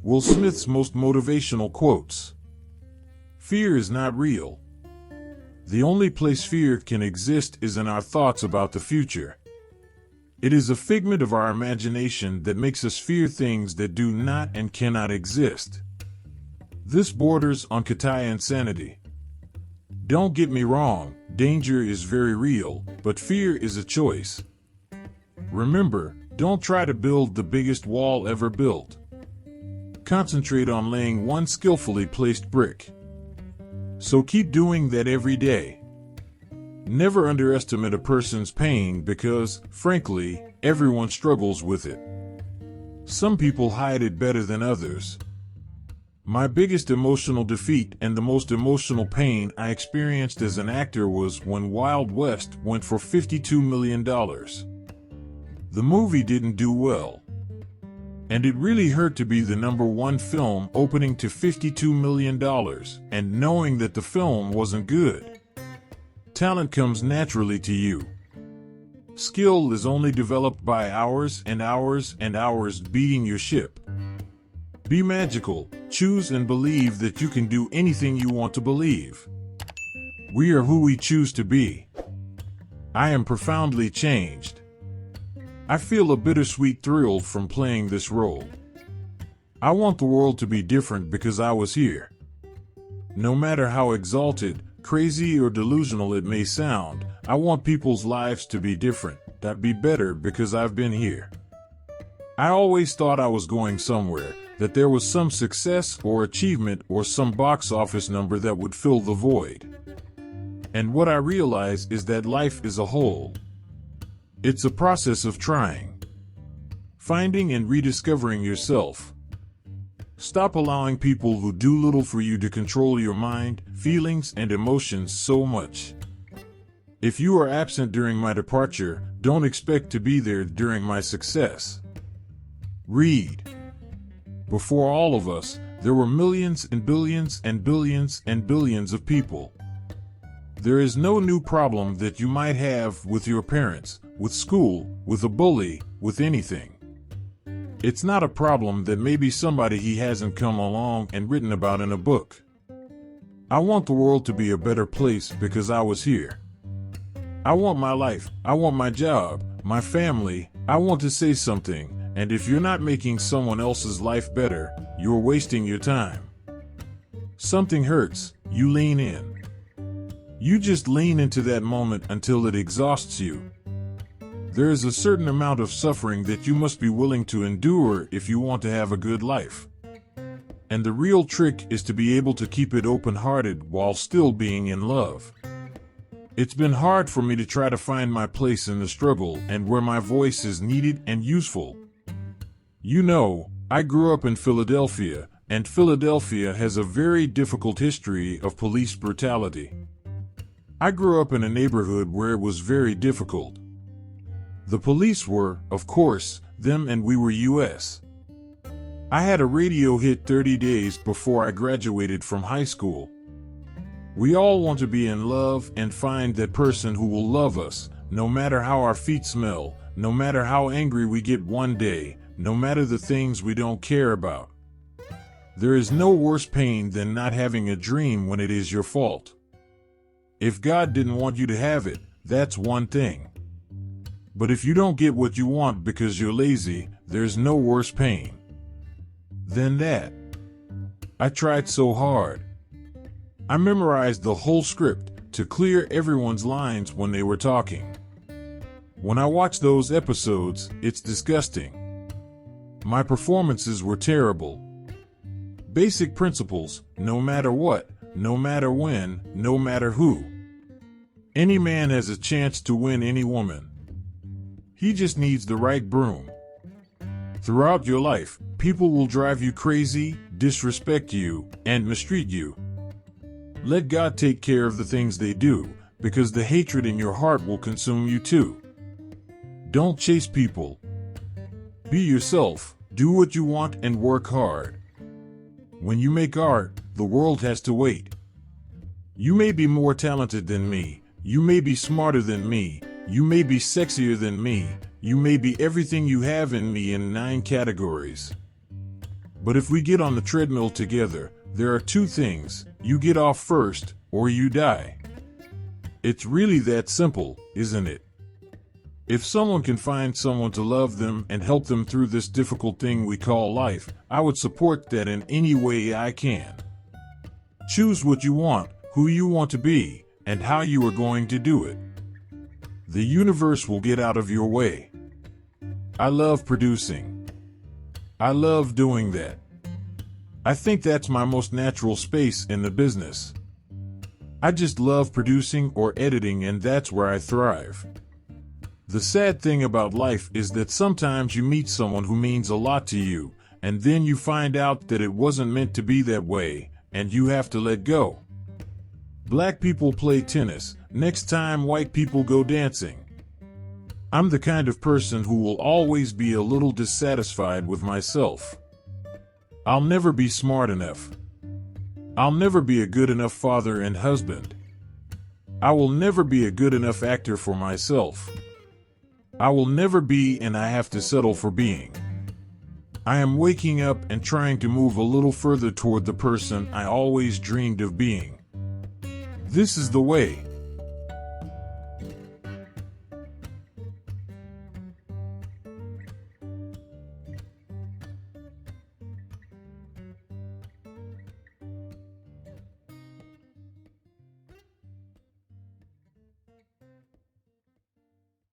Will Smith's most motivational quotes. Fear is not real. The only place fear can exist is in our thoughts about the future. It is a figment of our imagination that makes us fear things that do not and cannot exist. This borders on Katai insanity. Don't get me wrong, danger is very real, but fear is a choice. Remember, don't try to build the biggest wall ever built. Concentrate on laying one skillfully placed brick. So keep doing that every day. Never underestimate a person's pain because, frankly, everyone struggles with it. Some people hide it better than others. My biggest emotional defeat and the most emotional pain I experienced as an actor was when Wild West went for $52 million. The movie didn't do well. And it really hurt to be the #1 film opening to $52 million and knowing that the film wasn't good. Talent comes naturally to you. Skill is only developed by hours and hours and hours beating your ship. Be magical, choose and believe that you can do anything you want to believe. We are who we choose to be. I am profoundly changed. I feel a bittersweet thrill from playing this role. I want the world to be different because I was here. No matter how exalted, crazy or delusional it may sound, I want people's lives to be different, that be better because I've been here. I always thought I was going somewhere, that there was some success or achievement or some box office number that would fill the void. And what I realize is that life is a whole. It's a process of trying, finding and rediscovering yourself. Stop allowing people who do little for you to control your mind, feelings, and emotions so much. If you are absent during my departure, don't expect to be there during my success. Read. Before all of us, there were millions and billions and billions and billions of people. There is no new problem that you might have with your parents, with school, with a bully, with anything. It's not a problem that maybe somebody he hasn't come along and written about in a book. I want the world to be a better place because I was here. I want my life, I want my job, my family, I want to say something, and if you're not making someone else's life better, you're wasting your time. Something hurts, you lean in. You just lean into that moment until it exhausts you. There is a certain amount of suffering that you must be willing to endure if you want to have a good life. And the real trick is to be able to keep it open-hearted while still being in love. It's been hard for me to try to find my place in the struggle and where my voice is needed and useful. You know, I grew up in Philadelphia, and Philadelphia has a very difficult history of police brutality. I grew up in a neighborhood where it was very difficult. The police were, of course, them and we were US. I had a radio hit 30 days before I graduated from high school. We all want to be in love and find that person who will love us, no matter how our feet smell, no matter how angry we get one day, no matter the things we don't care about. There is no worse pain than not having a dream when it is your fault. If God didn't want you to have it, that's one thing. But if you don't get what you want because you're lazy, there's no worse pain than that. I tried so hard. I memorized the whole script to clear everyone's lines when they were talking. When I watch those episodes, it's disgusting. My performances were terrible. Basic principles, no matter what, no matter when, no matter who. Any man has a chance to win any woman. He just needs the right broom. Throughout your life, people will drive you crazy, disrespect you, and mistreat you. Let God take care of the things they do, because the hatred in your heart will consume you too. Don't chase people. Be yourself, do what you want, and work hard. When you make art, the world has to wait. You may be more talented than me, you may be smarter than me, you may be sexier than me, you may be everything you have in me in 9 categories. But if we get on the treadmill together, there are two things: you get off first, or you die. It's really that simple, isn't it? If someone can find someone to love them and help them through this difficult thing we call life, I would support that in any way I can. Choose what you want, who you want to be, and how you are going to do it. The universe will get out of your way. I love producing. I love doing that. I think that's my most natural space in the business. I just love producing or editing, and that's where I thrive. The sad thing about life is that sometimes you meet someone who means a lot to you, and then you find out that it wasn't meant to be that way, and you have to let go. Black people play tennis, next time white people go dancing. I'm the kind of person who will always be a little dissatisfied with myself. I'll never be smart enough. I'll never be a good enough father and husband. I will never be a good enough actor for myself. I will never be, and I have to settle for being. I am waking up and trying to move a little further toward the person I always dreamed of being. This is the way.